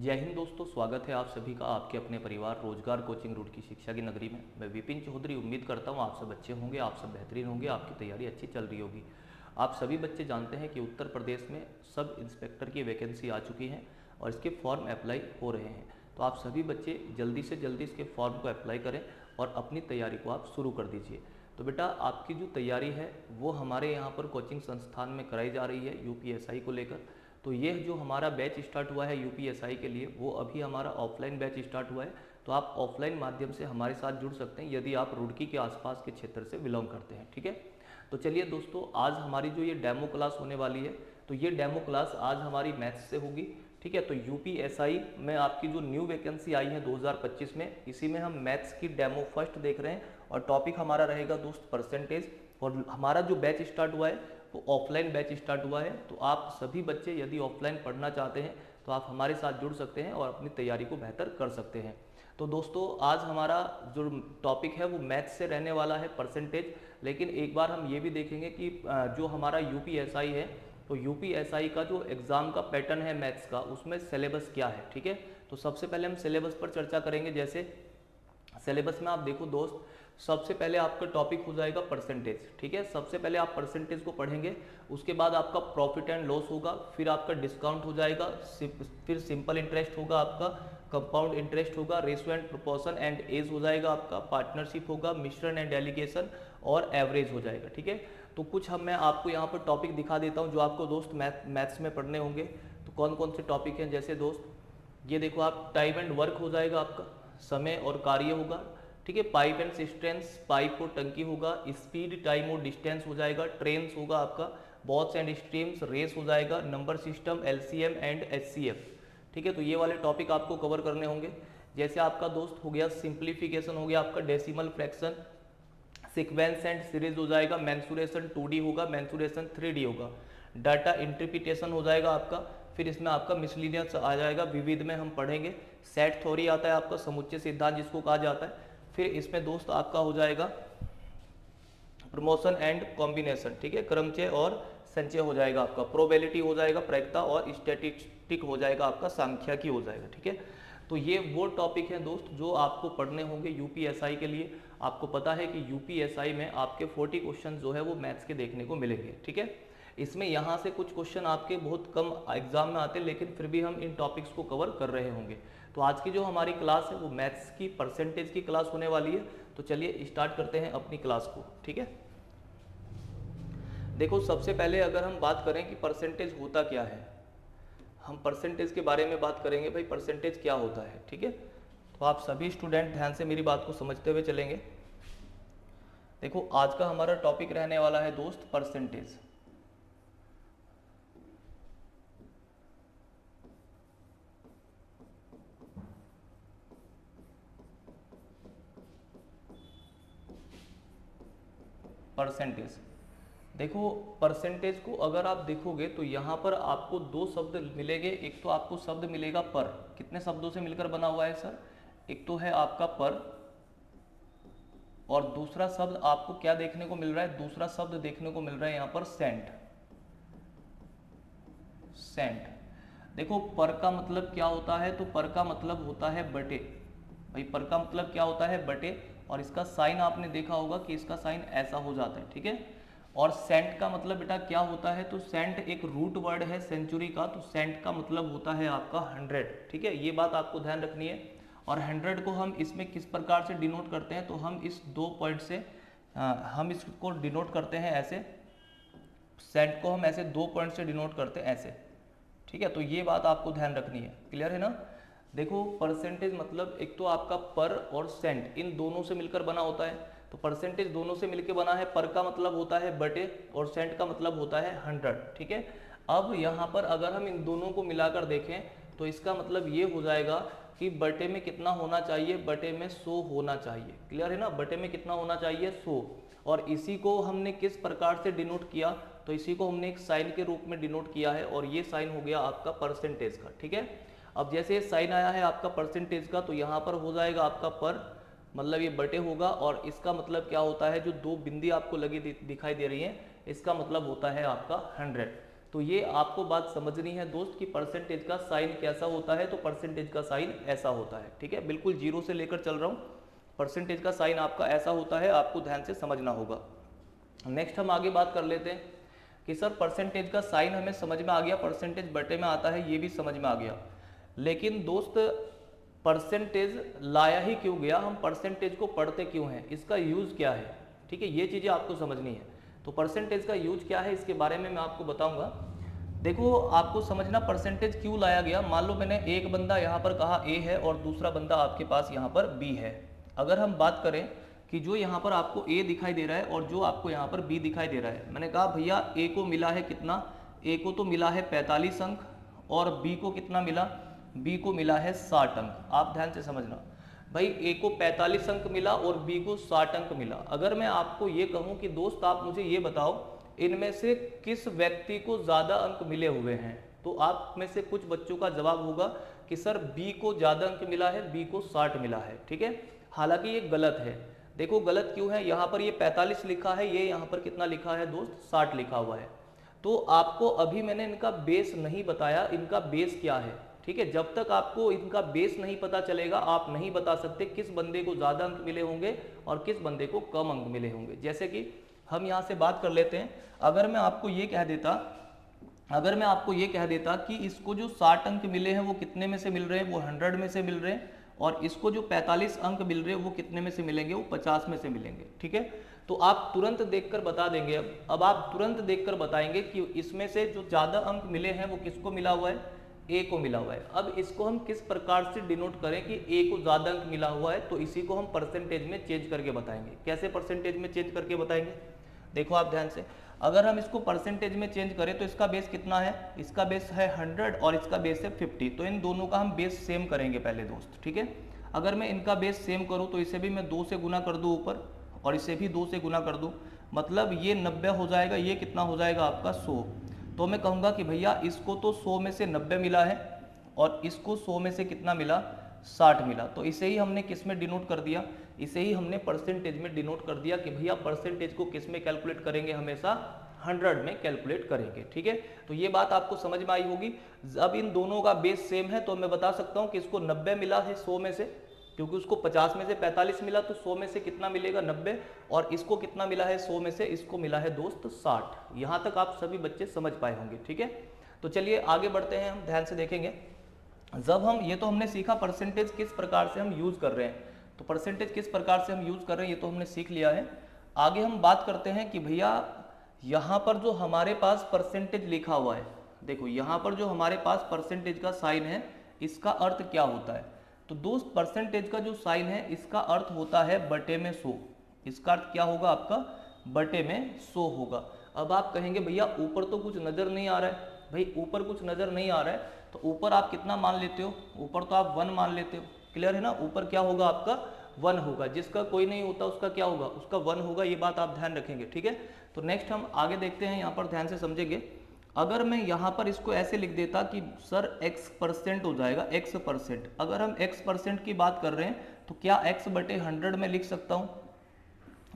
जय हिंद दोस्तों, स्वागत है आप सभी का आपके अपने परिवार रोजगार कोचिंग रूट की शिक्षा की नगरी में। मैं विपिन चौधरी उम्मीद करता हूँ आप सब अच्छे होंगे, आप सब बेहतरीन होंगे, आपकी तैयारी अच्छी चल रही होगी। आप सभी बच्चे जानते हैं कि उत्तर प्रदेश में सब इंस्पेक्टर की वैकेंसी आ चुकी है और इसके फॉर्म अप्लाई हो रहे हैं। तो आप सभी बच्चे जल्दी से जल्दी इसके फॉर्म को अप्लाई करें और अपनी तैयारी को आप शुरू कर दीजिए। तो बेटा, आपकी जो तैयारी है वो हमारे यहाँ पर कोचिंग संस्थान में कराई जा रही है यूपीएसआई को लेकर। तो ये जो हमारा बैच स्टार्ट हुआ है यूपीएसआई के लिए, वो अभी हमारा ऑफलाइन बैच स्टार्ट हुआ है। तो आप ऑफलाइन माध्यम से हमारे साथ जुड़ सकते हैं यदि आप रुड़की के आसपास के क्षेत्र से बिलोंग करते हैं। ठीक है, तो चलिए दोस्तों, आज हमारी जो ये डेमो क्लास होने वाली है, तो ये डेमो क्लास आज हमारी मैथ्स से होगी। ठीक है, तो यूपीएसआई में आपकी जो न्यू वैकेंसी आई है 2025 में, इसी में हम मैथ्स की डेमो फर्स्ट देख रहे हैं और टॉपिक हमारा रहेगा दोस्त परसेंटेज। और हमारा जो बैच स्टार्ट हुआ है वो ऑफलाइन बैच स्टार्ट हुआ है। तो आप सभी बच्चे यदि ऑफलाइन पढ़ना चाहते हैं तो आप हमारे साथ जुड़ सकते हैं और अपनी तैयारी को बेहतर कर सकते हैं। तो दोस्तों, आज हमारा जो टॉपिक है वो मैथ्स से रहने वाला है परसेंटेज। लेकिन एक बार हम ये भी देखेंगे कि जो हमारा यूपीएसआई है, तो यूपीएसआई का जो एग्ज़ाम का पैटर्न है मैथ्स का, उसमें सिलेबस क्या है। ठीक है, तो सबसे पहले हम सिलेबस पर चर्चा करेंगे। जैसे सिलेबस में आप देखो दोस्त, सबसे पहले आपका टॉपिक हो जाएगा परसेंटेज। ठीक है, सबसे पहले आप परसेंटेज को पढ़ेंगे, उसके बाद आपका प्रॉफिट एंड लॉस होगा, फिर आपका डिस्काउंट हो जाएगा, फिर सिंपल इंटरेस्ट होगा, आपका कंपाउंड इंटरेस्ट होगा, ratio and proportion and age हो जाएगा, आपका पार्टनरशिप होगा, मिश्रण एंड डेलीगेशन और एवरेज हो जाएगा। ठीक है, तो कुछ मैं आपको यहाँ पर टॉपिक दिखा देता हूँ जो आपको दोस्त मैथ्स में पढ़ने होंगे। तो कौन कौन से टॉपिक हैं, जैसे दोस्त ये देखो, आप टाइम एंड वर्क हो जाएगा, आपका समय और कार्य होगा। ठीक है, पाइप एंड सिस्टेंस, पाइप और टंकी होगा, स्पीड, टाइम और डिस्टेंस हो जाएगा, ट्रेन्स होगा आपका, बॉथ्स एंड स्ट्रीम्स, रेस हो जाएगा, number system, LCM and HCF. ठीक है, तो ये वाले टॉपिक आपको कवर करने होंगे। जैसे आपका दोस्त हो गया सिंप्लीफिकेशन, हो गया आपका decimal fraction, sequence and series हो जाएगा, मेंसुरेशन 2D होगा, मेंसुरेशन 3D होगा, डाटा इंटरप्रिटेशन हो जाएगा आपका, फिर इसमें आपका मिसलीनियस आ जाएगा, विविध में हम पढ़ेंगे, सेट थ्योरी आता है आपका, समुच्चय सिद्धांत जिसको कहा जाता है, फिर इसमें दोस्त आपका हो जाएगा प्रमोशन एंड कॉम्बिनेशन। ठीक है, क्रमचय और संचय हो जाएगा आपका, प्रोबेबिलिटी हो जाएगा, प्रायिकता, और स्टैटिस्टिक हो जाएगा आपका, सांख्यिकी हो जाएगा। ठीक है, तो ये वो टॉपिक हैं दोस्त जो आपको पढ़ने होंगे यूपीएसआई के लिए। आपको पता है कि यूपीएसआई में आपके 40 क्वेश्चन जो है वो मैथ्स के देखने को मिलेंगे। ठीक है, इसमें यहाँ से कुछ क्वेश्चन आपके बहुत कम एग्जाम में आते हैं, लेकिन फिर भी हम इन टॉपिक्स को कवर कर रहे होंगे। तो आज की जो हमारी क्लास है वो मैथ्स की परसेंटेज की क्लास होने वाली है। तो चलिए स्टार्ट करते हैं अपनी क्लास को। ठीक है, देखो, सबसे पहले अगर हम बात करें कि परसेंटेज होता क्या है, हम परसेंटेज के बारे में बात करेंगे। भाई, परसेंटेज क्या होता है। ठीक है, तो आप सभी स्टूडेंट ध्यान से मेरी बात को समझते हुए चलेंगे। देखो, आज का हमारा टॉपिक रहने वाला है दोस्त परसेंटेज। परसेंटेज, देखो परसेंटेज को अगर आप देखोगे तो यहाँ पर आपको दो शब्द मिलेंगे। एक तो आपको शब्द मिलेगा पर, कितने शब्दों से मिलकर बना हुआ है सर? एक तो है आपका पर, और दूसरा शब्द आपको क्या देखने को मिल रहा है? दूसरा शब्द देखने को मिल रहा है यहाँ पर सेंट। सेंट, देखो पर का मतलब क्या होता है? तो पर का मतलब होता है बटे। भाई, पर का मतलब क्या होता है? बटे। और इसका साइन आपने देखा होगा कि इसका साइन ऐसा हो जाता है। ठीक है, और सेंट का मतलब बेटा क्या होता है? तो सेंट एक रूट वर्ड है सेंचुरी का, तो सेंट का मतलब होता है आपका 100। ठीक है, ये बात आपको ध्यान रखनी है। और 100 को हम इसमें किस प्रकार से डिनोट करते हैं? तो हम इस 2 पॉइंट से हम इसको डिनोट करते हैं ऐसे, सेंट को हम ऐसे 2 पॉइंट से डिनोट करते हैं ऐसे। ठीक है, तो ये बात आपको ध्यान रखनी है। क्लियर है ना? देखो, परसेंटेज मतलब एक तो आपका पर और सेंट, इन दोनों से मिलकर बना होता है। तो परसेंटेज दोनों से मिलकर बना है, पर का मतलब होता है बटे और सेंट का मतलब होता है 100। ठीक है, अब यहाँ पर अगर हम इन दोनों को मिलाकर देखें तो इसका मतलब ये हो जाएगा कि बटे में कितना होना चाहिए? बटे में 100 होना चाहिए। क्लियर है ना? बटे में कितना होना चाहिए? 100। और इसी को हमने किस प्रकार से डिनोट किया? तो इसी को हमने एक साइन के रूप में डिनोट किया है, और ये साइन हो गया आपका परसेंटेज का। ठीक है, अब जैसे साइन आया है आपका परसेंटेज का, तो यहाँ पर हो जाएगा आपका पर, मतलब ये बटे होगा, और इसका मतलब क्या होता है? जो 2 बिंदी आपको लगी दिखाई दे रही है, इसका मतलब होता है आपका 100। तो ये आपको बात समझनी है दोस्त कि परसेंटेज का साइन कैसा होता है। तो परसेंटेज का साइन ऐसा होता है, ठीक है, बिल्कुल जीरो से लेकर चल रहा हूँ। परसेंटेज का साइन आपका ऐसा होता है, आपको ध्यान से समझना होगा। नेक्स्ट हम आगे बात कर लेते हैं कि सर परसेंटेज का साइन हमें समझ में आ गया, परसेंटेज बटे में आता है, ये भी समझ में आ गया, लेकिन दोस्त परसेंटेज लाया ही क्यों गया, हम परसेंटेज को पढ़ते क्यों हैं, इसका यूज़ क्या है, ठीक है, ये चीज़ें आपको समझनी है। तो परसेंटेज का यूज क्या है इसके बारे में मैं आपको बताऊंगा। देखो आपको समझना परसेंटेज क्यों लाया गया। मान लो मैंने एक बंदा यहाँ पर कहा A है और दूसरा बंदा आपके पास यहाँ पर B है। अगर हम बात करें कि जो यहाँ पर आपको A दिखाई दे रहा है और जो आपको यहाँ पर B दिखाई दे रहा है, मैंने कहा भैया A को मिला है कितना, A को तो मिला है 45 अंक और B को कितना मिला, B को मिला है 60 अंक। आप ध्यान से समझना भाई, A को 45 अंक मिला और B को 60 अंक मिला। अगर मैं आपको ये कहूँ कि दोस्त आप मुझे ये बताओ इनमें से किस व्यक्ति को ज़्यादा अंक मिले हुए हैं, तो आप में से कुछ बच्चों का जवाब होगा कि सर B को ज़्यादा अंक मिला है, B को 60 मिला है, ठीक है। हालांकि ये गलत है। देखो गलत क्यों है, यहाँ पर ये 45 लिखा है, ये यहाँ पर कितना लिखा है दोस्त, 60 लिखा हुआ है। तो आपको अभी मैंने इनका बेस नहीं बताया, इनका बेस क्या है, ठीक है। जब तक आपको इनका बेस नहीं पता चलेगा आप नहीं बता सकते किस बंदे को ज़्यादा अंक मिले होंगे और किस बंदे को कम अंक मिले होंगे। जैसे कि हम यहाँ से बात कर लेते हैं, अगर मैं आपको ये कह देता कि इसको जो 60 अंक मिले हैं वो कितने में से मिल रहे हैं, वो 100 में से मिल रहे हैं, और इसको जो 45 अंक मिल रहे हैं वो कितने में से मिलेंगे, वो 50 में से मिलेंगे, ठीक है। तो आप तुरंत देखकर बता देंगे। अब आप तुरंत देखकर बताएंगे कि इसमें से जो ज़्यादा अंक मिले हैं वो किसको मिला हुआ है, A को मिला हुआ है। अब इसको हम किस प्रकार से डिनोट करें कि A को ज़्यादा अंक मिला हुआ है, तो इसी को हम परसेंटेज में चेंज करके बताएंगे। कैसे परसेंटेज में चेंज करके बताएंगे, देखो आप ध्यान से, अगर हम इसको परसेंटेज में चेंज करें तो इसका बेस कितना है, इसका बेस है 100 और इसका बेस है 50। तो इन दोनों का हम बेस सेम करेंगे पहले दोस्त, ठीक है। अगर मैं इनका बेस सेम करूँ तो इसे भी मैं 2 से गुना कर दूँ ऊपर और इसे भी 2 से गुना कर दूँ, मतलब ये 90 हो जाएगा, ये कितना हो जाएगा आपका 100। तो मैं कहूँगा कि भैया इसको तो 100 में से 90 मिला है और इसको 100 में से कितना मिला, 60 मिला। तो इसे ही हमने किस में डिनोट कर दिया, इसे ही हमने परसेंटेज में डिनोट कर दिया कि भैया परसेंटेज को किस में कैलकुलेट करेंगे, हमेशा 100 में कैलकुलेट करेंगे, ठीक है। तो ये बात आपको समझ में आई होगी। अब इन दोनों का बेस सेम है तो मैं बता सकता हूँ कि इसको 90 मिला है 100 में से, क्योंकि उसको 50 में से 45 मिला, तो 100 में से कितना मिलेगा, 90, और इसको कितना मिला है 100 में से, इसको मिला है दोस्त 60। यहाँ तक आप सभी बच्चे समझ पाए होंगे, ठीक है। तो चलिए आगे बढ़ते हैं, हम ध्यान से देखेंगे। जब हम ये तो हमने सीखा परसेंटेज किस प्रकार से हम यूज कर रहे हैं, तो परसेंटेज किस प्रकार से हम यूज कर रहे हैं ये तो हमने सीख लिया है। आगे हम बात करते हैं कि भैया यहाँ पर जो हमारे पास परसेंटेज लिखा हुआ है, देखो यहाँ पर जो हमारे पास परसेंटेज का साइन है इसका अर्थ क्या होता है। तो दोस्त परसेंटेज का जो साइन है इसका अर्थ होता है बटे में 100। इसका अर्थ क्या होगा आपका, बटे में 100 होगा। अब आप कहेंगे भैया ऊपर तो कुछ नजर नहीं आ रहा है, भाई ऊपर कुछ नजर नहीं आ रहा है तो ऊपर आप कितना मान लेते हो, ऊपर तो आप 1 मान लेते हो, क्लियर है ना। ऊपर क्या होगा आपका 1 होगा, जिसका कोई नहीं होता उसका क्या होगा, उसका 1 होगा, ये बात आप ध्यान रखेंगे, ठीक है। तो नेक्स्ट हम आगे देखते हैं, यहाँ पर ध्यान से समझेंगे। अगर मैं यहाँ पर इसको ऐसे लिख देता कि सर x% हो जाएगा, x%। अगर हम x% की बात कर रहे हैं तो क्या x बटे 100 में लिख सकता हूँ,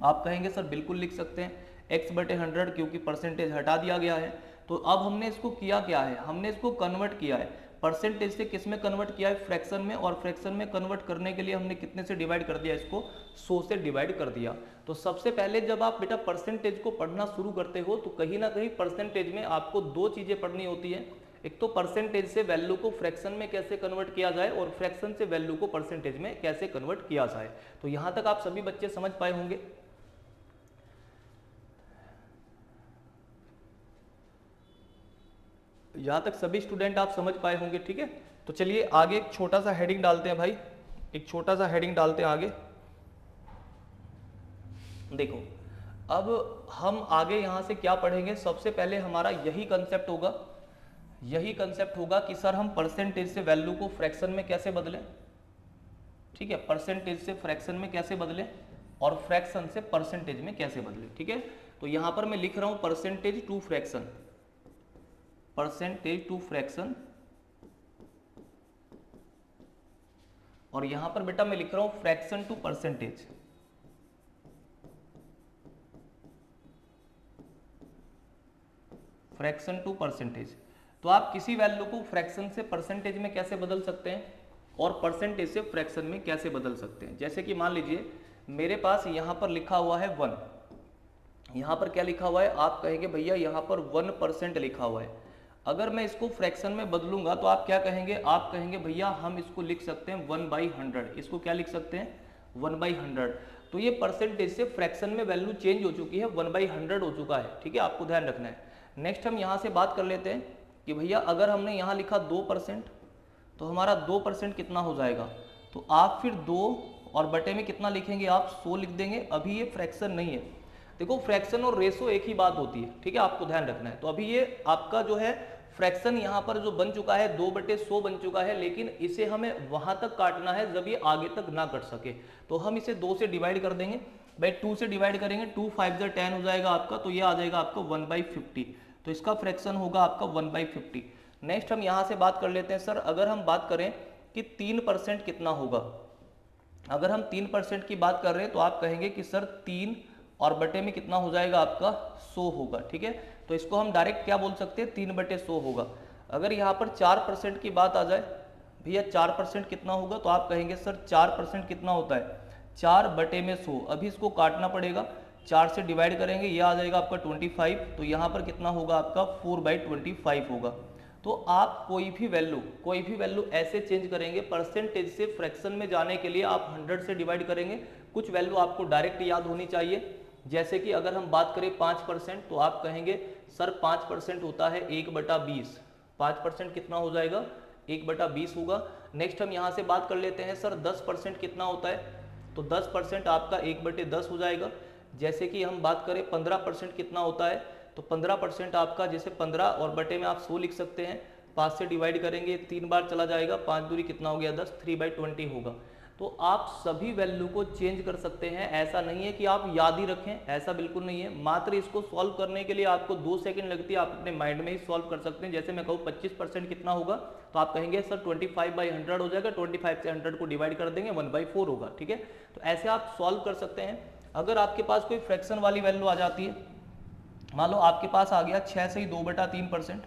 आप कहेंगे सर बिल्कुल लिख सकते हैं x बटे 100, क्योंकि परसेंटेज हटा दिया गया है। तो अब हमने इसको किया क्या है, हमने इसको कन्वर्ट किया है, परसेंटेज से किस में कन्वर्ट किया है, फ्रैक्शन में। और फ्रैक्शन में कन्वर्ट करने के लिए हमने कितने से डिवाइड कर दिया, इसको 100 से डिवाइड कर दिया। तो सबसे पहले जब आप बेटा परसेंटेज को पढ़ना शुरू करते हो तो कहीं ना कहीं परसेंटेज में आपको 2 चीजें पढ़नी होती है। एक तो परसेंटेज से वैल्यू को फ्रैक्शन में कैसे कन्वर्ट किया जाए और फ्रैक्शन से वैल्यू को परसेंटेज में कैसे कन्वर्ट किया जाए। तो यहां तक आप सभी बच्चे समझ पाए होंगे। यहाँ तक सभी स्टूडेंट आप समझ पाए होंगे, ठीक है। तो चलिए आगे एक छोटा सा हेडिंग डालते हैं भाई, एक छोटा सा हेडिंग डालते हैं आगे। देखो अब हम आगे यहाँ से क्या पढ़ेंगे, सबसे पहले हमारा यही कंसेप्ट होगा कि सर हम परसेंटेज से वैल्यू को फ्रैक्शन में कैसे बदलें, ठीक है, परसेंटेज से फ्रैक्शन में कैसे बदलें और फ्रैक्शन से परसेंटेज में कैसे बदलें, ठीक है। तो यहाँ पर मैं लिख रहा हूँ percentage to fraction, percentage to fraction, और यहां पर बेटा मैं लिख रहा हूं fraction to percentage. Fraction to percentage. तो आप किसी वैल्यू को फ्रैक्शन से परसेंटेज में कैसे बदल सकते हैं और परसेंटेज से फ्रैक्शन में कैसे बदल सकते हैं। जैसे कि मान लीजिए मेरे पास यहाँ पर लिखा हुआ है 1, यहाँ पर क्या लिखा हुआ है, आप कहेंगे भैया यहाँ पर 1% लिखा हुआ है। अगर मैं इसको फ्रैक्शन में बदलूंगा तो आप क्या कहेंगे, आप कहेंगे भैया हम इसको लिख सकते हैं 1/100। इसको क्या लिख सकते हैं, 1/100। तो ये परसेंटेज से फ्रैक्शन में वैल्यू चेंज हो चुकी है, 1/100 हो चुका है। ठीक है, आपको ध्यान रखना है। नेक्स्ट हम यहाँ से बात कर लेते हैं कि भैया अगर हमने यहाँ लिखा 2%, तो हमारा 2% कितना हो जाएगा। तो आप फिर 2 और बटे में कितना लिखेंगे, आप 100 लिख देंगे। अभी ये फ्रैक्शन नहीं है। देखो फ्रैक्शन और रेशो एक ही बात होती है, ठीक है, आपको ध्यान रखना है। तो अभी ये आपका जो है फ्रैक्शन यहाँ पर जो बन चुका है 2/100 बन चुका है, लेकिन इसे हमें वहां तक काटना है जब ये आगे तक ना कट सके। तो हम इसे 2 से डिवाइड कर देंगे भाई, 2 से डिवाइड करेंगे, 2 5 10 हो जाएगा आपका। तो ये आ जाएगा आपका 1/50। तो इसका फ्रैक्शन होगा आपका 1/50। नेक्स्ट हम यहाँ से बात कर लेते हैं सर, अगर हम बात करें कि 3% कितना होगा। अगर हम 3% की बात कर रहे हैं तो आप कहेंगे कि सर 3 और बटे में कितना हो जाएगा आपका 100 होगा। ठीक है, तो इसको हम डायरेक्ट क्या बोल सकते हैं, 3/100 होगा। अगर यहाँ पर 4% की बात आ जाए, भैया 4% कितना होगा, तो आप कहेंगे सर 4% कितना होता है, 4/100। अभी इसको काटना पड़ेगा, 4 से डिवाइड करेंगे, ये आ जाएगा आपका 25। तो यहाँ पर कितना होगा आपका 4/25 होगा। तो आप कोई भी वैल्यू ऐसे चेंज करेंगे, परसेंटेज से फ्रैक्शन में जाने के लिए आप 100 से डिवाइड करेंगे। कुछ वैल्यू आपको डायरेक्ट याद होनी चाहिए, जैसे कि अगर हम बात करें 5%, तो आप कहेंगे सर 5% होता है 1/20। 5% कितना हो जाएगा, 1/20 होगा। नेक्स्ट हम यहाँ से बात कर लेते हैं सर 10% कितना होता है, तो 10% आपका 1/10 हो जाएगा। जैसे कि हम बात करें 15% कितना होता है, तो 15% आपका, जैसे 15 और बटे में आप 100 लिख सकते हैं, 5 से डिवाइड करेंगे, 3 बार चला जाएगा, 5 दूरी कितना हो गया 10, 3/20 होगा। तो आप सभी वैल्यू को चेंज कर सकते हैं। ऐसा नहीं है कि आप याद ही रखें, ऐसा बिल्कुल नहीं है। मात्र इसको सॉल्व करने के लिए आपको 2 सेकंड लगती है, आप अपने माइंड में ही सॉल्व कर सकते हैं। जैसे मैं कहूँ 25% कितना होगा, तो आप कहेंगे सर 25/100 हो जाएगा, 25 से 100 को डिवाइड कर देंगे, 1/4 होगा। ठीक है, तो ऐसे आप सॉल्व कर सकते हैं। अगर आपके पास कोई फ्रैक्शन वाली वैल्यू आ जाती है, मान लो आपके पास आ गया 6 से ही 2/3%,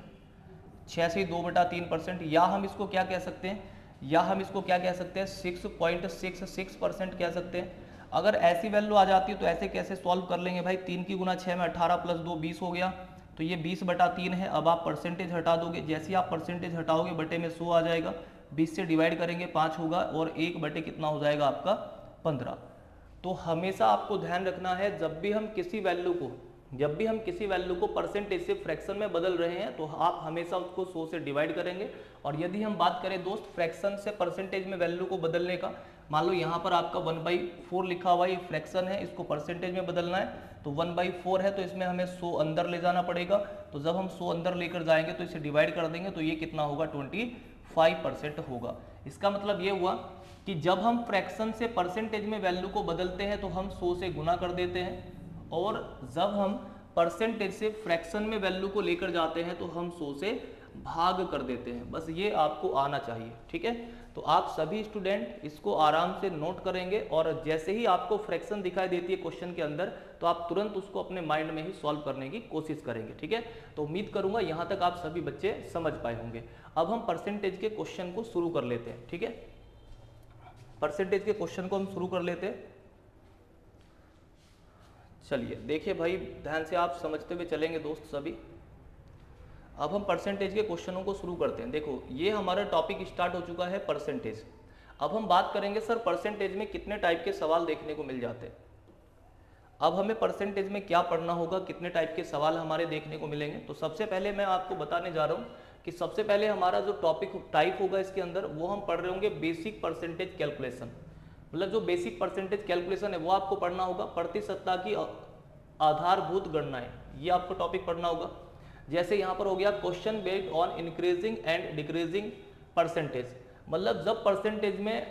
6 से ही 2/3%, या हम इसको क्या कह सकते हैं, 6.66% कह सकते हैं। अगर ऐसी वैल्यू आ जाती है तो ऐसे कैसे सॉल्व कर लेंगे भाई, 3 की गुना 6 में 18 + 2 20 हो गया, तो ये 20/3 है। अब आप परसेंटेज हटा दोगे, जैसे ही आप परसेंटेज हटाओगे बटे में 100 आ जाएगा, 20 से डिवाइड करेंगे 5 होगा, और 1 बटे कितना हो जाएगा आपका 15। तो हमेशा आपको ध्यान रखना है, जब भी हम किसी वैल्यू को परसेंटेज से फ्रैक्शन में बदल रहे हैं, तो आप हमेशा उसको 100 से डिवाइड करेंगे। और यदि हम बात करें दोस्त फ्रैक्शन से परसेंटेज में वैल्यू को बदलने का, मान लो यहाँ पर आपका 1/4 लिखा हुआ है, ये फ्रैक्शन है, इसको परसेंटेज में बदलना है, तो 1/4 है, तो इसमें हमें 100 अंदर ले जाना पड़ेगा। तो जब हम 100 अंदर लेकर जाएंगे तो इसे डिवाइड कर देंगे, तो ये कितना होगा 25% होगा। इसका मतलब ये हुआ कि जब हम फ्रैक्शन से परसेंटेज में वैल्यू को बदलते हैं तो हम 100 से गुना कर देते हैं, और जब हम परसेंटेज से फ्रैक्शन में वैल्यू को लेकर जाते हैं तो हम 100 से भाग कर देते हैं। बस ये आपको आना चाहिए। ठीक है, तो आप सभी स्टूडेंट इसको आराम से नोट करेंगे, और जैसे ही आपको फ्रैक्शन दिखाई देती है क्वेश्चन के अंदर, तो आप तुरंत उसको अपने माइंड में ही सॉल्व करने की कोशिश करेंगे। ठीक है, तो उम्मीद करूंगा यहाँ तक आप सभी बच्चे समझ पाए होंगे। अब हम परसेंटेज के क्वेश्चन को शुरू कर लेते हैं। ठीक है, परसेंटेज के क्वेश्चन को हम शुरू कर लेते हैं। चलिए देखिए भाई, ध्यान से आप समझते हुए चलेंगे दोस्त सभी। अब हम परसेंटेज के क्वेश्चनों को शुरू करते हैं। देखो ये हमारा टॉपिक स्टार्ट हो चुका है परसेंटेज। अब हम बात करेंगे सर परसेंटेज में कितने टाइप के सवाल देखने को मिल जाते हैं। अब हमें परसेंटेज में क्या पढ़ना होगा, कितने टाइप के सवाल हमारे देखने को मिलेंगे। तो सबसे पहले मैं आपको बताने जा रहा हूँ कि सबसे पहले हमारा जो टॉपिक टाइप होगा इसके अंदर, वो हम पढ़ रहे होंगे बेसिक परसेंटेज कैलकुलेशन। मतलब जो बेसिक परसेंटेज कैलकुलेशन है वो आपको पढ़ना होगा। प्रतिशतता की आधारभूत गणनाएं, ये आपको टॉपिक पढ़ना होगा। जैसे यहाँ पर हो गया question based on increasing and decreasing percentage, मतलब जब परसेंटेज में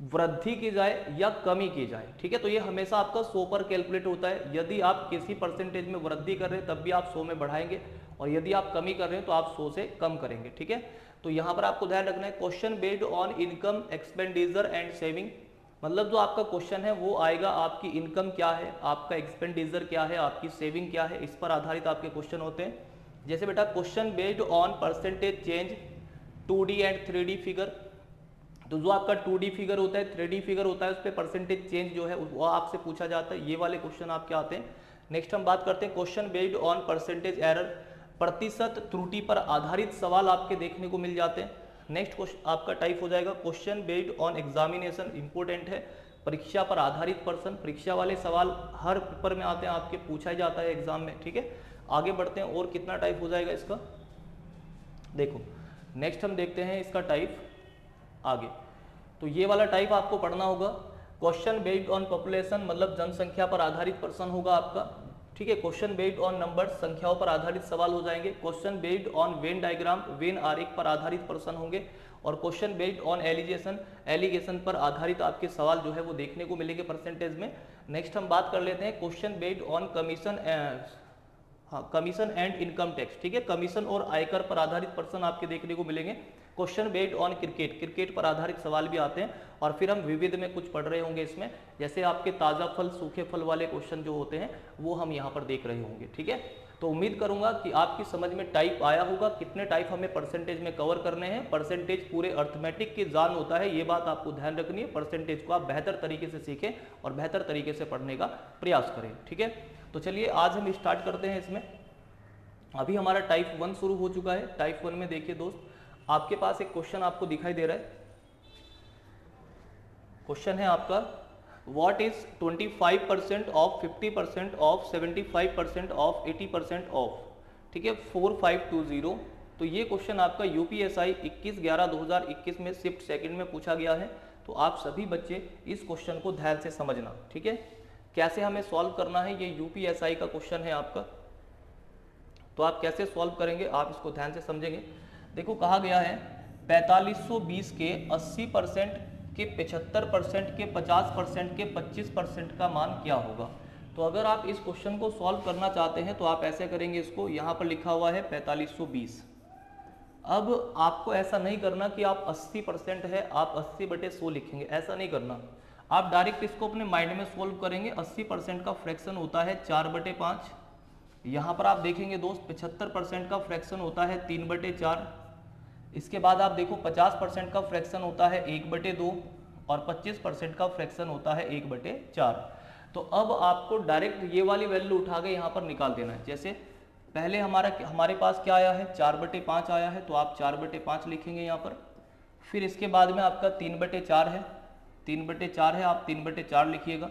वृद्धि की जाए या कमी की जाए। ठीक है, तो ये हमेशा आपका 100 पर कैलकुलेट होता है। यदि आप किसी परसेंटेज में वृद्धि कर रहे हैं तब भी आप 100 में बढ़ाएंगे, और यदि आप कमी कर रहे हैं तो आप 100 से कम करेंगे। ठीक है, तो यहाँ पर आपको ध्यान रखना है question based on income expenditure and saving, मतलब जो आपका क्वेश्चन है वो आएगा आपकी इनकम क्या है, आपका एक्सपेंडिचर क्या है, आपकी सेविंग क्या है, इस पर आधारित आपके क्वेश्चन होते हैं। जैसे बेटा question based on percentage change 2D and 3D figure, तो जो आपका 2D फिगर होता है 3D फिगर होता है उस पर परसेंटेज चेंज जो है वो आपसे पूछा जाता है, ये वाले क्वेश्चन आपके आते हैं। नेक्स्ट हम बात करते हैं question based on percentage error, प्रतिशत त्रुटि पर आधारित सवाल आपके देखने को मिल जाते हैं। नेक्स्ट क्वेश्चन आपका टाइप हो जाएगा question based on examination, important है, परीक्षा पर आधारित प्रश्न, परीक्षा वाले सवाल हर पेपर में आते हैं आपके, पूछा ही जाता है एग्जाम में, ठीक है। आगे बढ़ते हैं, और कितना टाइप हो जाएगा इसका, देखो नेक्स्ट हम देखते हैं इसका टाइप आगे। तो ये वाला टाइप आपको पढ़ना होगा, क्वेश्चन बेस्ड ऑन पॉपुलेशन, मतलब जनसंख्या पर आधारित प्रश्न होगा आपका, ठीक है। क्वेश्चन बेस्ड ऑन नंबर्स, संख्याओं पर आधारित सवाल हो जाएंगे। Question based on Venn diagram, Venn आरेख पर आधारित प्रश्न होंगे। और question based on alligation, alligation पर आधारित आपके सवाल जो है वो देखने को मिलेंगे परसेंटेज में। नेक्स्ट हम बात कर लेते हैं question based on commission and income tax, ठीक है, कमीशन और आयकर पर आधारित प्रश्न आपके देखने को मिलेंगे। Question based on cricket, cricket पर आधारित सवाल भी आते हैं। और फिर हम विविध में कुछ पढ़ रहे होंगे इसमें, जैसे आपके ताज़ा फल सूखे फल वाले क्वेश्चन जो होते हैं वो हम यहाँ पर देख रहे होंगे, ठीक है। तो उम्मीद करूंगा कि आपकी समझ में टाइप आया होगा, कितने टाइप हमें परसेंटेज में कवर करने हैं। परसेंटेज पूरे अर्थमेटिक की जान होता है, ये बात आपको ध्यान रखनी है। परसेंटेज को आप बेहतर तरीके से सीखें और बेहतर तरीके से पढ़ने का प्रयास करें, ठीक है। तो चलिए आज हम स्टार्ट करते हैं इसमें। अभी हमारा टाइप 1 शुरू हो चुका है। टाइप 1 में देखिए दोस्त, आपके पास एक क्वेश्चन आपको दिखाई दे रहा है। क्वेश्चन है आपका, what is 25% of 50% of 75% of 80% of, ठीक है, 4520। तो ये क्वेश्चन आपका यूपीएसआई 21/11/2021 में शिफ्ट सेकंड में पूछा गया है। तो आप सभी बच्चे इस क्वेश्चन को ध्यान से समझना, ठीक है। कैसे हमें सॉल्व करना है, ये यूपीएसआई का क्वेश्चन है आपका, तो आप कैसे सॉल्व करेंगे आप इसको ध्यान से समझेंगे। देखो कहा गया है 4520 के 80% के 75% के 50% के 25% का मान क्या होगा। तो अगर आप इस क्वेश्चन को सॉल्व करना चाहते हैं तो आप ऐसे करेंगे, इसको यहाँ पर लिखा हुआ है 4520। अब आपको ऐसा नहीं करना कि आप 80% है आप 80/100 लिखेंगे, ऐसा नहीं करना। आप डायरेक्ट इसको अपने माइंड में सोल्व करेंगे। 80% का फ्रैक्शन होता है 4/5। यहाँ पर आप देखेंगे दोस्त 75% का फ्रैक्शन होता है 3/4। इसके बाद आप देखो 50% का फ्रैक्शन होता है 1/2 और 25% का फ्रैक्शन होता है 1/4। तो अब आपको डायरेक्ट ये वाली वैल्यू उठा के यहाँ पर निकाल देना है। जैसे पहले हमारे पास क्या आया है, 4/5 आया है, तो आप 4/5 लिखेंगे यहाँ पर। फिर इसके बाद में आपका 3/4 है, 3/4 है, आप 3/4 लिखिएगा।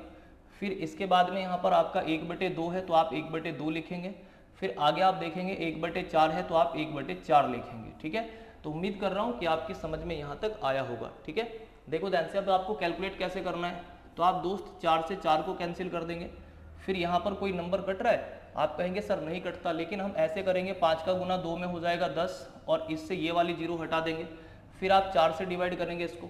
फिर इसके बाद में यहाँ पर आपका 1/2 है, तो आप 1/2 लिखेंगे। फिर आगे आप देखेंगे 1/4 है, तो आप 1/4 लिखेंगे, ठीक है। तो उम्मीद कर रहा हूँ कि आपकी समझ में यहाँ तक आया होगा, ठीक है। देखो ध्यान से, अब आपको कैलकुलेट कैसे करना है, तो आप दोस्त 4 से 4 को कैंसिल कर देंगे। फिर यहाँ पर कोई नंबर कट रहा है, आप कहेंगे सर नहीं कटता, लेकिन हम ऐसे करेंगे 5 का गुना 2 में हो जाएगा 10 और इससे ये वाली 0 हटा देंगे। फिर आप 4 से डिवाइड करेंगे, इसको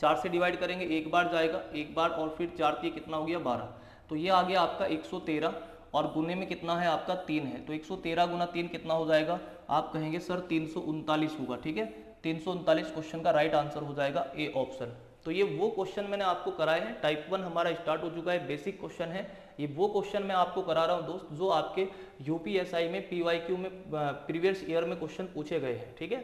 4 से डिवाइड करेंगे, एक बार जाएगा, एक बार, और फिर 4 3 कितना हो गया 12। तो ये आ गया आपका 113 और गुने में कितना है आपका 3 है, तो 113 गुना 3 कितना हो जाएगा, आप कहेंगे सर 339 होगा, ठीक है। 339 क्वेश्चन का राइट आंसर हो जाएगा ए ऑप्शन। तो ये वो क्वेश्चन मैंने आपको कराए हैं। टाइप 1 हमारा स्टार्ट हो चुका है, बेसिक क्वेश्चन है। ये वो क्वेश्चन मैं आपको करा रहा हूँ दोस्त जो आपके यूपीएसआई में पीवाईक्यू में प्रीवियस ईयर में क्वेश्चन पूछे गए हैं, ठीक है।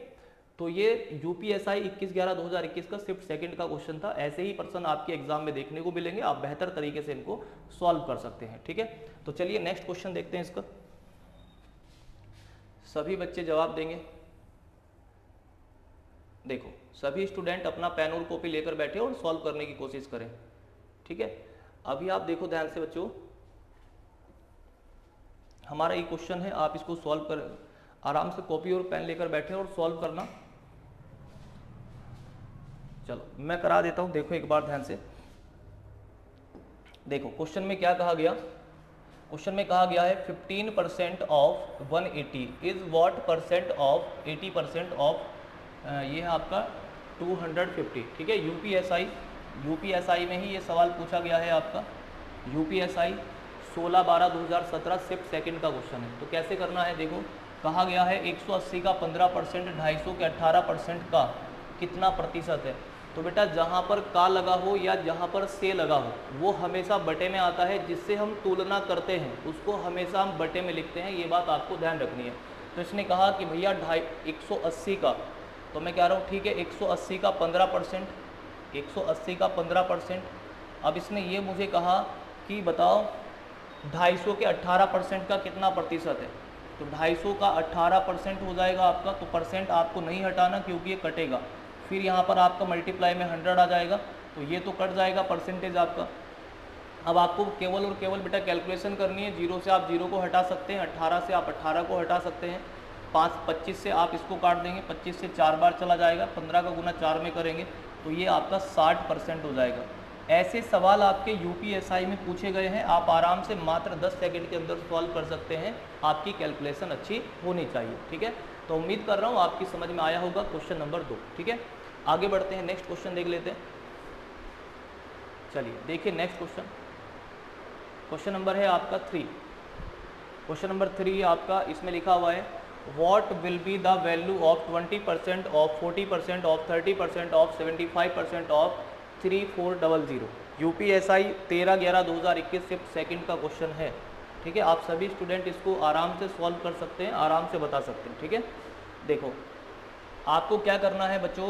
तो ये यूपीएसआई 21/11/2021 का शिफ्ट सेकंड का क्वेश्चन था। ऐसे ही प्रश्न आपके एग्जाम में देखने को मिलेंगे, आप बेहतर तरीके से इनको सॉल्व कर सकते हैं, ठीक है। तो चलिए नेक्स्ट क्वेश्चन देखते हैं इसका। सभी बच्चे जवाब देंगे। देखो सभी स्टूडेंट अपना पेन और कॉपी लेकर बैठे और सॉल्व करने की कोशिश करें, ठीक है। अभी आप देखो ध्यान से बच्चों, हमारा ये क्वेश्चन है, आप इसको सॉल्व कर, आराम से कॉपी और पेन लेकर बैठे और सॉल्व करना। चलो मैं करा देता हूं, देखो एक बार ध्यान से देखो। क्वेश्चन में क्या कहा गया, क्वेश्चन में कहा गया है 15% of 180 is what percent of 80% of, ये है आपका 250, ठीक है। यूपीएसआई में ही ये सवाल पूछा गया है आपका। यूपीएसआई 16/12/2017 शिफ्ट सेकंड का क्वेश्चन है। तो कैसे करना है, देखो कहा गया है 180 का 15%, 250 के 18% का कितना प्रतिशत है। तो बेटा जहाँ पर का लगा हो या जहाँ पर से लगा हो वो हमेशा बटे में आता है, जिससे हम तुलना करते हैं उसको हमेशा हम बटे में लिखते हैं, ये बात आपको ध्यान रखनी है। तो इसने कहा कि भैया 180 का, तो मैं कह रहा हूँ ठीक है 180 का 15%, 180 का 15%। अब इसने ये मुझे कहा कि बताओ 250 के 18% का कितना प्रतिशत है, तो 250 का 18% हो जाएगा आपका, तो परसेंट आपको नहीं हटाना क्योंकि ये कटेगा। फिर यहाँ पर आपका मल्टीप्लाई में 100 आ जाएगा, तो ये तो कट जाएगा परसेंटेज आपका। अब आपको केवल और केवल बेटा कैलकुलेशन करनी है, 0 से आप 0 को हटा सकते हैं, 18 से आप 18 को हटा सकते हैं, 25 से आप इसको काट देंगे, 25 से 4 बार चला जाएगा, 15 का गुना 4 में करेंगे तो ये आपका 60% हो जाएगा। ऐसे सवाल आपके यूपीएसआई में पूछे गए हैं, आप आराम से मात्र 10 सेकंड के अंदर सॉल्व कर सकते हैं, आपकी कैलकुलेशन अच्छी होनी चाहिए। ठीक है, तो उम्मीद कर रहा हूँ आपकी समझ में आया होगा क्वेश्चन नंबर 2। ठीक है, आगे बढ़ते हैं, नेक्स्ट क्वेश्चन देख लेते हैं। चलिए देखिए नेक्स्ट क्वेश्चन, क्वेश्चन नंबर है आपका 3। क्वेश्चन नंबर 3 आपका इसमें लिखा हुआ है what will be the value of 20% of 40% of 30% of 75% of 3400। UPSI 13/11/2021 shift second का क्वेश्चन है। ठीक है, आप सभी स्टूडेंट इसको आराम से सॉल्व कर सकते हैं, आराम से बता सकते हैं। ठीक है, देखो आपको क्या करना है बच्चों,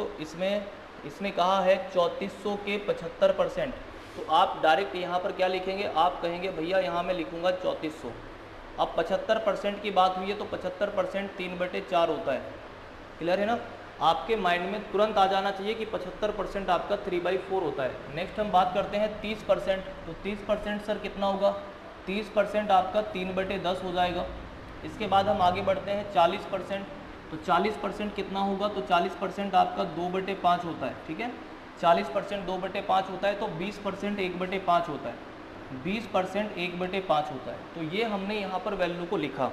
इसने कहा है 3400 के 75%, तो आप डायरेक्ट यहाँ पर क्या लिखेंगे, आप कहेंगे भैया यहाँ मैं लिखूँगा 3400। अब 75% की बात हुई है तो 75% 3/4 होता है, क्लियर है ना। आपके माइंड में तुरंत आ जाना चाहिए कि 75% आपका 3/4 होता है। नेक्स्ट हम बात करते हैं 30%, तो 30% सर कितना होगा, 30% आपका 3/10 हो जाएगा। इसके बाद हम आगे बढ़ते हैं 40%, तो 40% कितना होगा, तो 40% आपका 2/5 होता है। ठीक है, 40% 2/5 होता है, तो 20% 1/5 होता है, 20% 1/5 होता है। तो ये हमने यहाँ पर वैल्यू को लिखा।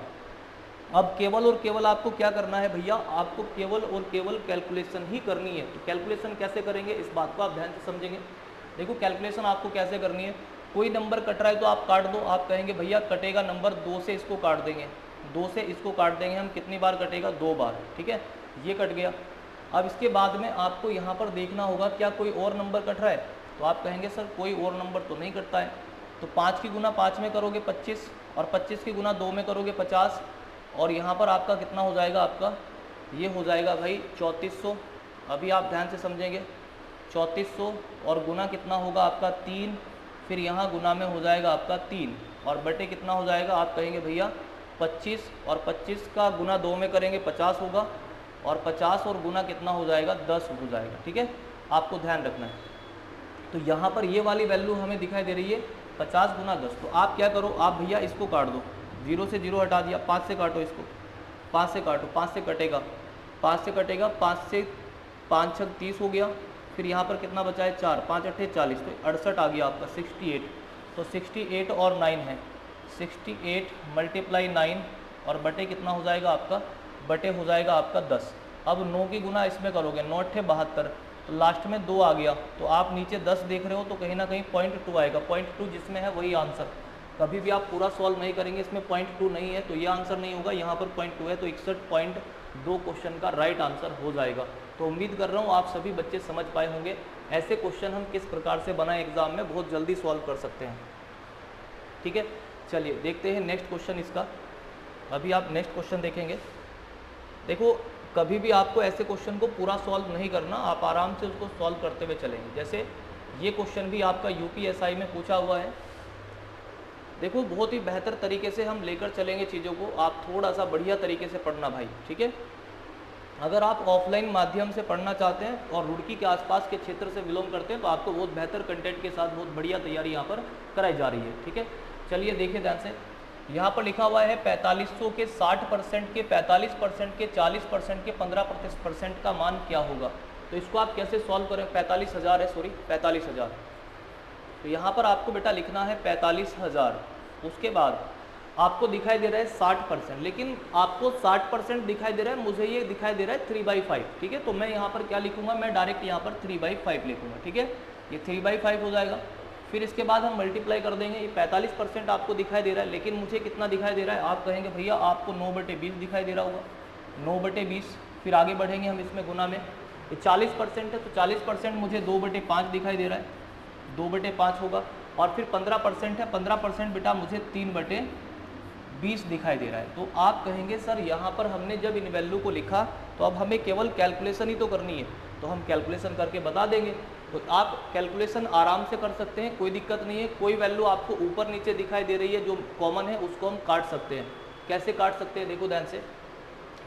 अब केवल और केवल आपको क्या करना है भैया, आपको केवल और केवल कैलकुलेशन ही करनी है। तो कैलकुलेशन कैसे करेंगे इस बात को आप ध्यान से समझेंगे। देखो कैलकुलेशन आपको कैसे करनी है, कोई नंबर कट रहा है तो आप काट दो, आप कहेंगे भैया कटेगा नंबर 2 से इसको काट देंगे, 2 से इसको काट देंगे हम, कितनी बार कटेगा, 2 बार। ठीक है, ये कट गया। अब इसके बाद में आपको यहाँ पर देखना होगा क्या कोई और नंबर कट रहा है, तो आप कहेंगे सर कोई और नंबर तो नहीं कटता है। तो 5 की गुना 5 में करोगे 25, और 25 की गुना 2 में करोगे 50, और यहाँ पर आपका कितना हो जाएगा, आपका ये हो जाएगा भाई 3400। अभी आप ध्यान से समझेंगे, 3400 और गुना कितना होगा आपका 3, फिर यहाँ गुना में हो जाएगा आपका 3, और बटे कितना हो जाएगा, आप कहेंगे भैया 25, और 25 का गुना 2 में करेंगे 50 होगा, और 50 और गुना कितना हो जाएगा, 10 हो जाएगा। ठीक है, आपको ध्यान रखना है। तो यहाँ पर ये वाली वैल्यू हमें दिखाई दे रही है 50 गुना 10। तो आप क्या करो, आप भैया इसको काट दो, 0 से 0 हटा दिया, 5 से काटो इसको, 5 से काटो, 5 से कटेगा, 5 से कटेगा, 5 से 5 6 30 हो गया, फिर यहाँ पर कितना बचा है 4, 5 8 40, तो 68 आ गया आपका 68। तो 68 और 9 है, 68 मल्टीप्लाई 9 और बटे कितना हो जाएगा आपका, बटे हो जाएगा आपका 10। अब 9 की गुना इसमें करोगे, 9 8 72, तो लास्ट में 2 आ गया, तो आप नीचे 10 देख रहे हो तो कहीं ना कहीं 0.2 आएगा, 0.2 जिसमें है वही आंसर। कभी भी आप पूरा सॉल्व नहीं करेंगे, इसमें 0.2 नहीं है तो ये आंसर नहीं होगा, यहाँ पर 0.2 है, तो 61.2 क्वेश्चन का राइट आंसर हो जाएगा। तो उम्मीद कर रहा हूँ आप सभी बच्चे समझ पाए होंगे ऐसे क्वेश्चन हम किस प्रकार से बनाए एग्जाम में, बहुत जल्दी सॉल्व कर सकते हैं। ठीक है, चलिए देखते हैं नेक्स्ट क्वेश्चन इसका। अभी आप नेक्स्ट क्वेश्चन देखेंगे। देखो कभी भी आपको ऐसे क्वेश्चन को पूरा सॉल्व नहीं करना, आप आराम से उसको सॉल्व करते हुए चलेंगे। जैसे ये क्वेश्चन भी आपका यूपीएसआई में पूछा हुआ है। देखो बहुत ही बेहतर तरीके से हम लेकर चलेंगे चीज़ों को, आप थोड़ा सा बढ़िया तरीके से पढ़ना भाई। ठीक है, अगर आप ऑफलाइन माध्यम से पढ़ना चाहते हैं और रुड़की के आसपास के क्षेत्र से बिलोंग करते हैं तो आपको बहुत बेहतर कंटेंट के साथ बहुत बढ़िया तैयारी यहाँ पर कराई जा रही है। ठीक है, चलिए देखिए ध्यान से, यहाँ पर लिखा हुआ है 4500 के 60% के 45% के 40% के 15% का मान क्या होगा। तो इसको आप कैसे सॉल्व करें, 45,000 है, सॉरी 45,000। तो यहाँ पर आपको बेटा लिखना है 45,000। उसके बाद आपको दिखाई दे रहा है 60%, लेकिन आपको 60% दिखाई दे रहा है, मुझे ये दिखाई दे रहा है 3/5। ठीक है, तो मैं यहाँ पर क्या लिखूंगा, मैं डायरेक्ट यहाँ पर 3/5 लिखूंगा। ठीक है, ये 3/5 हो जाएगा। फिर इसके बाद हम मल्टीप्लाई कर देंगे। ये 45% आपको दिखाई दे रहा है, लेकिन मुझे कितना दिखाई दे रहा है, आप कहेंगे भैया आपको 9/20 दिखाई दे रहा होगा, 9/20। फिर आगे बढ़ेंगे हम इसमें गुना में, ये 40% है, तो 40% मुझे 2/5 दिखाई दे रहा है, 2/5 होगा। और फिर 15% है, 15% बेटा मुझे 3/20 दिखाई दे रहा है। तो आप कहेंगे सर यहाँ पर हमने जब इन वैल्यू को लिखा तो अब हमें केवल कैलकुलेशन ही तो करनी है, तो हम कैलकुलेशन करके बता देंगे। तो आप कैलकुलेशन आराम से कर सकते हैं, कोई दिक्कत नहीं है। कोई वैल्यू आपको ऊपर नीचे दिखाई दे रही है जो कॉमन है, उसको हम काट सकते हैं। कैसे काट सकते हैं, देखो ध्यान से।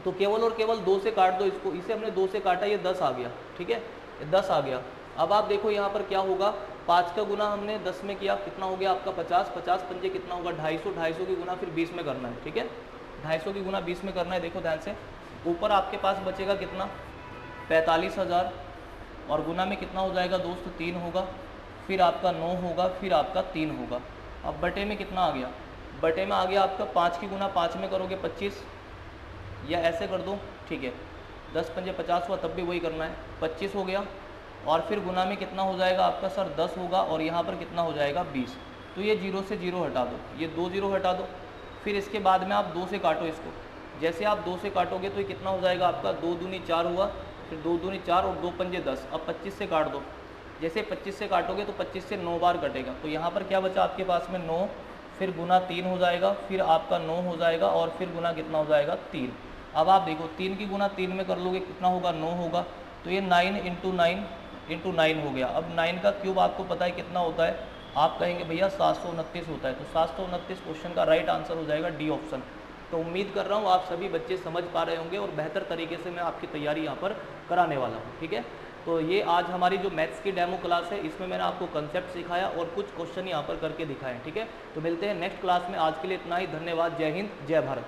तो केवल और केवल 2 से काट दो इसको, इसे हमने 2 से काटा, ये 10 आ गया, ठीक है, ये 10 आ गया। अब आप देखो यहाँ पर क्या होगा, 5 का गुना हमने 10 में किया, कितना हो गया आपका 50, 50 पंजे कितना होगा 250, 250 की गुना फिर 20 में करना है, ठीक है, 250 की गुना 20 में करना है। देखो ध्यान से, ऊपर आपके पास बचेगा कितना 45,000, और गुना में कितना हो जाएगा दोस्त 3 होगा, फिर आपका 9 होगा, फिर आपका 3 होगा। अब बटे में कितना आ गया, बटे में आ गया आपका 5 की गुना 5 में करोगे 25, या ऐसे कर दो, ठीक है, 10 पंजे 50 हुआ, तब भी वही करना है, 25 हो गया। और फिर गुना में कितना हो जाएगा आपका सर 10 होगा, और यहाँ पर कितना हो जाएगा 20। तो ये 0 से 0 हटा दो, ये 2 0 हटा दो। फिर इसके बाद में आप 2 से काटो इसको, जैसे आप 2 से काटोगे तो ये कितना हो जाएगा आपका 2 दूनी 4 हुआ, फिर 2 दूनी 4 और 2 पंजे 10। अब 25 से काट दो, जैसे 25 से काटोगे तो 25 से 9 बार कटेगा, तो यहाँ पर क्या बचा आपके पास में 9, फिर गुना 3 हो जाएगा, फिर आपका 9 हो जाएगा, और फिर गुना कितना हो जाएगा 3। अब आप देखो 3 की गुना 3 में कर लोगे कितना होगा 9 होगा, तो ये 9 इंटू 9 हो गया। अब 9 का क्यूब आपको पता है कितना होता है, आप कहेंगे भैया 729 होता है, तो 729 क्वेश्चन का राइट आंसर हो जाएगा डी ऑप्शन। तो उम्मीद कर रहा हूँ आप सभी बच्चे समझ पा रहे होंगे, और बेहतर तरीके से मैं आपकी तैयारी यहाँ पर कराने वाला हूँ, ठीक है। तो ये आज हमारी जो मैथ्स की डेमो क्लास है, इसमें मैंने आपको कंसेप्ट सिखाया और कुछ क्वेश्चन यहाँ पर करके दिखाए, ठीक है। तो मिलते हैं नेक्स्ट क्लास में, आज के लिए इतना ही, धन्यवाद, जय हिंद, जय भारत।